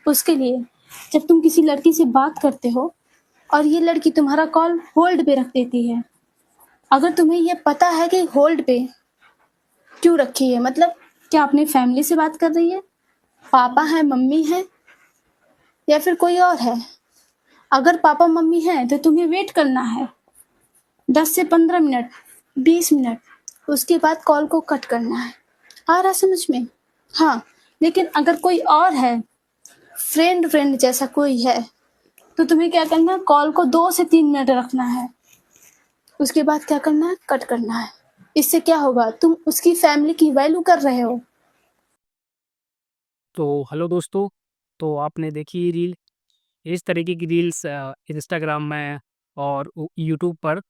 उसके लिए जब तुम किसी लड़की से बात करते हो और ये लड़की तुम्हारा कॉल होल्ड पे रख देती है, अगर तुम्हें ये पता है कि होल्ड पे क्यों रखी है, मतलब क्या अपनी फैमिली से बात कर रही है, पापा है, मम्मी है या फिर कोई और है। अगर पापा मम्मी हैं तो तुम्हें वेट करना है 10 से 15 मिनट, 20 मिनट, उसके बाद कॉल को कट करना है। आ रहा समझ में? हाँ, लेकिन अगर कोई और है, फ्रेंड जैसा कोई है, तो तुम्हें क्या करना है, कॉल को 2 से 3 मिनट रखना है, उसके बाद क्या करना है, कट करना है। इससे क्या होगा, तुम उसकी फैमिली की वैल्यू कर रहे हो। तो हेलो दोस्तों। तो आपने देखी ये रील। इस तरीके की रील्स इंस्टाग्राम में और यूट्यूब पर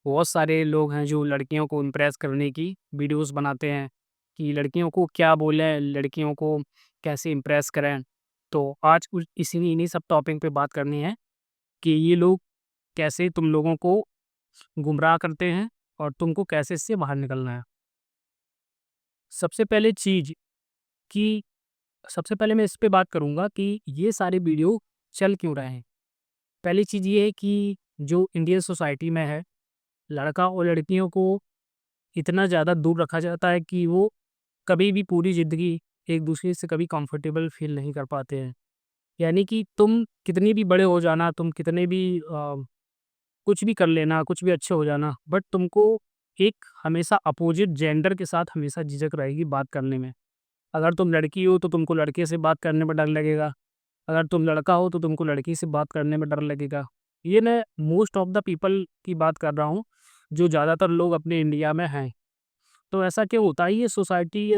बहुत सारे लोग हैं जो लड़कियों को इम्प्रेस करने की वीडियोस बनाते हैं कि लड़कियों को क्या बोलें, लड़कियों को कैसे इम्प्रेस करें। तो आज इन्हीं सब टॉपिक पे बात करनी है कि ये लोग कैसे तुम लोगों को गुमराह करते हैं और तुमको कैसे इससे बाहर निकलना है। सबसे पहले चीज़ कि सबसे पहले मैं इस पे बात करूँगा कि ये सारे वीडियो चल क्यों रहे हैं। पहली चीज़ ये है कि जो इंडियन सोसाइटी में है, लड़का और लड़कियों को इतना ज़्यादा दूर रखा जाता है कि वो कभी भी पूरी ज़िंदगी एक-दूसरे से कभी कंफर्टेबल फ़ील नहीं कर पाते हैं। यानी कि तुम कितनी भी बड़े हो जाना, तुम कितने भी कुछ भी कर लेना, कुछ भी अच्छे हो जाना, बट तुमको एक हमेशा अपोज़िट जेंडर के साथ हमेशा झिझक रहेगी बात करने में। अगर तुम लड़की हो तो तुमको लड़के से बात करने में डर लगेगा। अगर तुम लड़का हो तो तुमको लड़की से बात करने में डर लगेगा। ये मैं मोस्ट ऑफ द पीपल की बात कर रहा हूँ, जो ज़्यादातर लोग अपने इंडिया में हैं। तो ऐसा क्यों होता है? ये सोसाइटी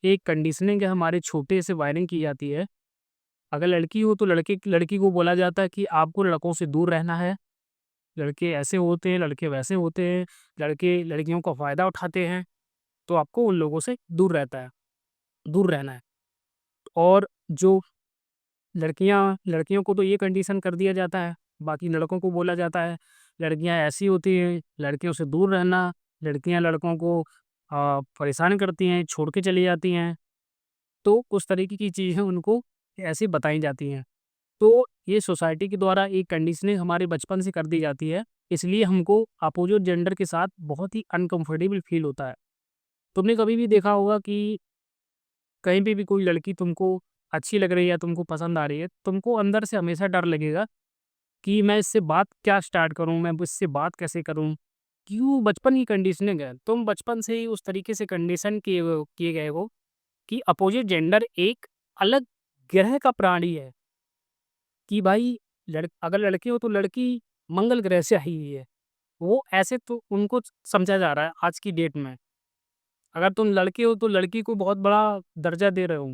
एक कंडीशनिंग है, हमारे छोटे से वायरिंग की जाती है। अगर लड़की हो तो लड़की को बोला जाता है कि आपको लड़कों से दूर रहना है। लड़के ऐसे होते हैं, लड़के वैसे होते हैं, लड़के लड़कियों का फ़ायदा उठाते हैं, तो आपको उन लोगों से दूर रहना है। और जो लड़कियों को तो ये कंडीशन कर दिया जाता है, बाकी लड़कों को बोला जाता है, लड़कियाँ ऐसी होती हैं, लड़कियों से दूर रहना, लड़कियाँ लड़कों को परेशान करती हैं, छोड़ के चली जाती हैं। तो उस तरीके की चीज़ें उनको ऐसी बताई जाती हैं। तो ये सोसाइटी के द्वारा एक कंडीशनिंग हमारे बचपन से कर दी जाती है, इसलिए हमको अपोज़िट जेंडर के साथ बहुत ही अनकम्फ़र्टेबल फ़ील होता है। तुमने कभी भी देखा होगा कि कहीं पे भी कोई लड़की तुमको अच्छी लग रही है या तुमको पसंद आ रही है, तुमको अंदर से हमेशा डर लगेगा कि मैं इससे बात क्या स्टार्ट करूँ, मैं इससे बात कैसे करूँ? क्यों? बचपन की कंडीशनिंग है। तुम बचपन से ही उस तरीके से कंडीशन किए गए हो कि अपोज़िट जेंडर एक अलग ग्रह का प्राणी है कि भाई अगर लड़की हो तो लड़की मंगल ग्रह से आई हुई है। वो ऐसे तो उनको समझा जा रहा है आज की डेट में। अगर तुम लड़के हो तो लड़की को बहुत बड़ा दर्जा दे रहे हो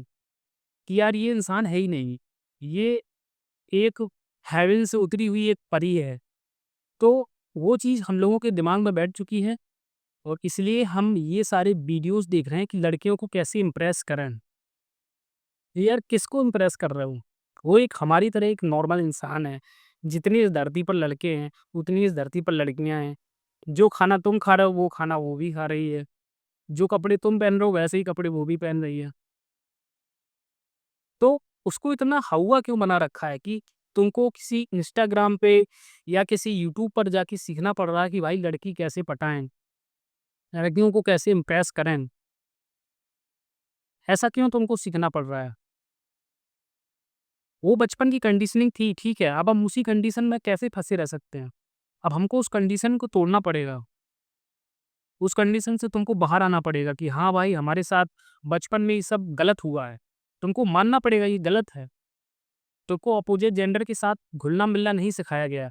कि यार ये इंसान है ही नहीं। ये एक हेवन से उतरी हुई एक परी है। तो वो चीज़ हम लोगों के दिमाग में बैठ चुकी है और इसलिए हम ये सारे वीडियोज़ देख रहे हैं कि लड़कियों को कैसे इम्प्रेस करें। यार किसको इम्प्रेस कर रहे हो? वो एक हमारी तरह एक नॉर्मल इंसान है। जितनी इस धरती पर लड़के हैं, उतनी इस धरती पर लड़कियाँ हैं। जो खाना तुम खा रहे हो, वो खाना वो भी खा रही है। जो कपड़े तुम पहन रहे हो, वैसे ही कपड़े वो भी पहन रही है। तो उसको इतना हौवा क्यों बना रखा है कि तुमको किसी इंस्टाग्राम पे या किसी यूट्यूब पर जाके सीखना पड़ रहा है कि भाई लड़की कैसे पटाएँ, लड़कियों को कैसे इम्प्रेस करें। ऐसा क्यों तुमको सीखना पड़ रहा है? वो बचपन की कंडीशनिंग थी, ठीक है, अब हम उसी कंडीशन में कैसे फँसे रह सकते हैं? अब हमको उस कंडीशन को तोड़ना पड़ेगा। उस कंडीशन से तुमको बाहर आना पड़ेगा कि हाँ भाई, हमारे साथ बचपन में ये सब गलत हुआ है। तुमको मानना पड़ेगा ये गलत है। तुमको अपोज़िट जेंडर के साथ घुलना-मिलना नहीं सिखाया गया।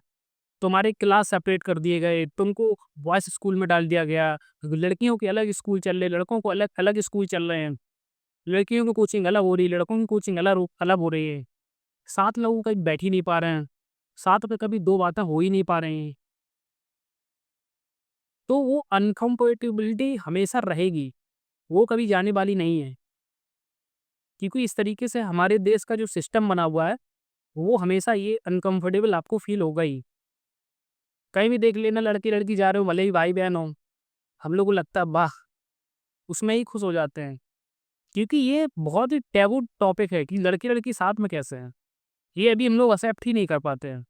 तुम्हारे क्लास सेपरेट कर दिए गए, तुमको बॉयज़ स्कूल में डाल दिया गया, लड़कियों के अलग स्कूल चल रहे, लड़कों को अलग अलग स्कूल चल रहे हैं, लड़कियों की कोचिंग अलग हो रही है, लड़कों की कोचिंग अलग हो रही है। साथ लोग कहीं बैठ ही नहीं पा रहे हैं, साथ में कभी 2 बातें हो ही नहीं पा रही हैं। तो वो अनकम्फर्टेबिलिटी हमेशा रहेगी, वो कभी जाने वाली नहीं है। क्योंकि इस तरीके से हमारे देश का जो सिस्टम बना हुआ है, वो हमेशा ये अनकम्फर्टेबल आपको फ़ील होगा ही। कहीं भी देख लेना लड़की-लड़की जा रहे हो, भले ही भाई-बहन हों, हम लोग को लगता है वाह! उसमें ही खुश हो जाते हैं। क्योंकि ये बहुत ही टैबू टॉपिक है कि लड़के-लड़की साथ में कैसे हैं। ये अभी हम लोग एक्सेप्ट ही नहीं कर पाते हैं।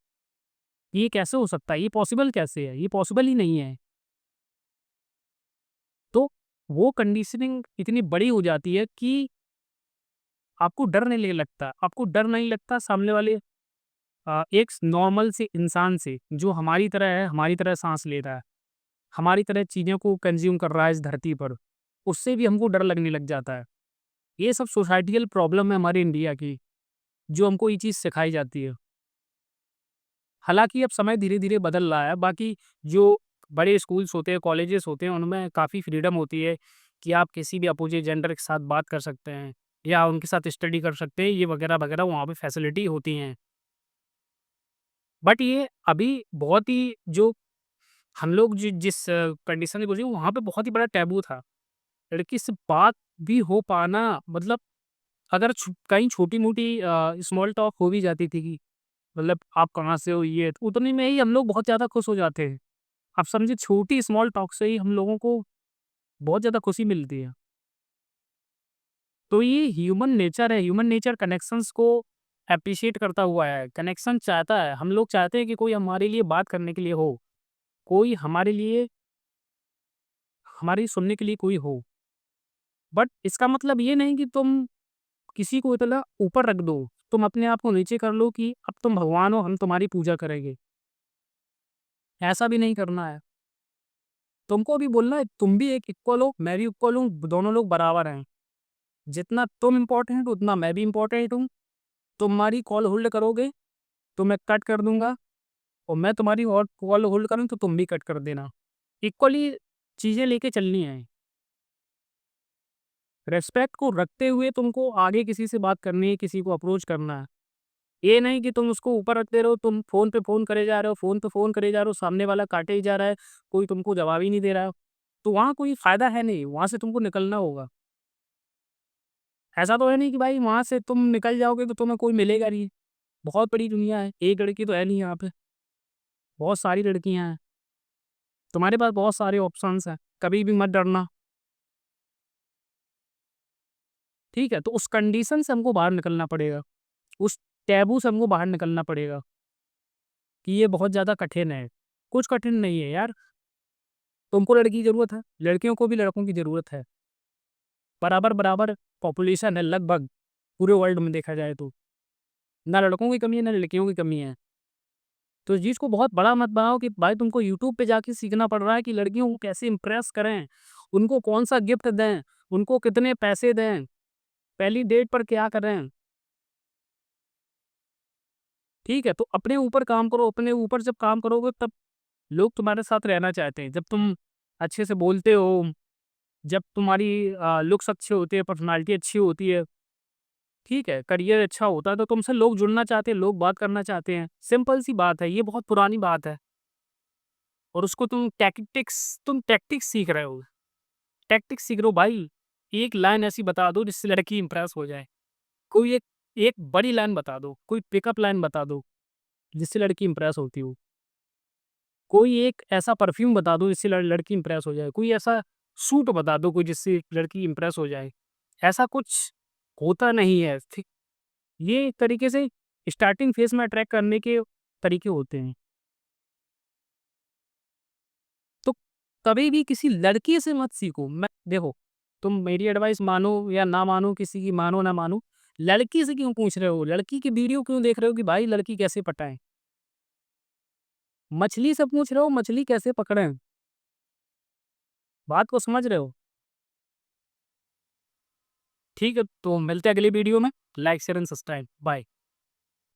ये कैसे हो सकता है? ये पॉसिबल कैसे है? ये पॉसिबल ही नहीं है। तो वो कंडीशनिंग इतनी बड़ी हो जाती है कि आपको डर नहीं लगता। आपको डर नहीं लगता सामने वाले एक नॉर्मल से इंसान से जो हमारी तरह है, हमारी तरह साँस ले रहा है, हमारी तरह चीज़ों को कंज़्यूम कर रहा है इस धरती पर, उससे भी हमको डर लगने लग जाता है। ये सब सोसाइटियल प्रॉब्लम है हमारे इंडिया की, जो हमको ये चीज़ सिखाई जाती है। हालाँकि अब समय धीरे-धीरे बदल रहा है, बाकी जो बड़े स्कूल्स होते हैं, कॉलेजेस होते हैं, उनमें काफ़ी फ्रीडम होती है कि आप किसी भी अपोज़िट जेंडर के साथ बात कर सकते हैं या उनके साथ स्टडी कर सकते हैं, ये वगैरह-वगैरह वहाँ पे फैसिलिटी होती हैं। बट ये अभी बहुत ही जो हम लोग जिस कंडीशन में गुज़रे वहाँ पे बहुत ही बड़ा टैबू था। लड़की से बात भी हो पाना मतलब अगर कहीं छोटी-मोटी स्मॉल टॉक हो भी जाती थी कि मतलब आप कहाँ से हो ये, तो उतने में ही हम लोग बहुत ज़्यादा खुश हो जाते हैं। आप समझिए छोटी स्मॉल टॉक से ही हम लोगों को बहुत ज़्यादा खुशी मिलती है। तो ये ह्यूमन नेचर है, ह्यूमन नेचर कनेक्शंस को एप्रिशिएट करता हुआ है, कनेक्शन चाहता है। हम लोग चाहते हैं कि कोई हमारे लिए बात करने के लिए हो, कोई हमारी सुनने के लिए कोई हो। बट इसका मतलब ये नहीं कि तुम किसी को इतना ऊपर रख दो, तुम अपने आप को नीचे कर लो कि अब तुम भगवान हो, हम तुम्हारी पूजा करेंगे। ऐसा भी नहीं करना है। तुमको भी बोलना है तुम भी एक इक्वल हो, मैं भी इक्वल हूँ, दोनों लोग बराबर हैं। जितना तुम इम्पोर्टेंट हो उतना मैं भी इम्पोर्टेंट हूँ। तुम्हारी कॉल होल्ड करोगे तो मैं कट कर दूँगा और मैं तुम्हारी और कॉल होल्ड करूँ तो तुम भी कट कर देना। इक्वली चीज़ें लेके चलनी हैं। रिस्पेक्ट को रखते हुए तुमको आगे किसी से बात करनी है, किसी को अप्रोच करना है। ये नहीं कि तुम उसको ऊपर रखते रहो, तुम फ़ोन पे फ़ोन करे जा रहे हो, फ़ोन पे फ़ोन करे जा रहे हो, सामने वाला काटे ही जा रहा है, कोई तुमको जवाब ही नहीं दे रहा है। तो वहाँ कोई फ़ायदा है नहीं, वहाँ से तुमको निकलना होगा। ऐसा तो है नहीं कि भाई वहाँ से तुम निकल जाओगे तो तुम्हें कोई मिलेगा नहीं। बहुत बड़ी दुनिया है, एक लड़की तो है नहीं यहाँ पे, बहुत सारी लड़कियाँ हैं। तुम्हारे पास बहुत सारे ऑप्शंस हैं, कभी भी मत डरना, ठीक है? तो उस कंडीशन से हमको बाहर निकलना पड़ेगा, उस टैबू से हमको बाहर निकलना पड़ेगा कि ये बहुत ज़्यादा कठिन है। कुछ कठिन नहीं है यार, तुमको लड़की की ज़रूरत है, लड़कियों को भी लड़कों की ज़रूरत है। बराबर-बराबर पॉपुलेशन है लगभग, पूरे वर्ल्ड में देखा जाए तो। ना लड़कों की कमी है, ना लड़कियों की कमी है। तो इस चीज़ को बहुत बड़ा मत बनाओ कि भाई तुमको यूट्यूब पे जाके सीखना पड़ रहा है कि लड़कियों को कैसे इम्प्रेस करें, उनको कौन-सा गिफ्ट दें, उनको कितने पैसे दें, पहली डेट पर क्या करें, ठीक है? तो अपने ऊपर काम करो, अपने ऊपर जब काम करोगे तब लोग तुम्हारे साथ रहना चाहते हैं। जब तुम अच्छे से बोलते हो, जब तुम्हारी लुक्स अच्छे होते हैं, पर्सनैलिटी अच्छी होती है, ठीक है, करियर अच्छा होता है तो तुमसे लोग जुड़ना चाहते हैं, लोग बात करना चाहते हैं। सिंपल सी बात है, ये बहुत पुरानी बात है और उसको तुम टैक्टिक्स सीख रहे हो। टैक्टिक्स सीख रहे हो भाई, एक लाइन ऐसी बता दो जिससे लड़की इम्प्रेस हो जाए। कोई एक एक बड़ी लाइन बता दो, कोई पिकअप लाइन बता दो, जिससे लड़की इम्प्रेस होती हो। कोई एक ऐसा परफ्यूम बता दो जिससे लड़की इम्प्रेस हो जाए। कोई ऐसा सूट बता दो कोई जिससे लड़की इम्प्रेस हो जाए। ऐसा कुछ होता नहीं है। ठीक ये एक तरीके से स्टार्टिंग फेज़ में अट्रैक्ट करने के तरीके होते हैं। तो कभी भी किसी लड़की से मत सीखो। मैं देखो, तुम मेरी एडवाइस मानो या ना मानो, किसी की मानो ना मानो, लड़की से क्यों पूछ रहे हो? लड़की की वीडियो क्यों देख रहे हो कि भाई लड़की कैसे पटाएँ? मछली से पूछ रहे हो मछली कैसे पकड़ें? बात को समझ रहे हो? ठीक है, तो मिलते हैं अगली वीडियो में। Like, share and subscribe. Bye.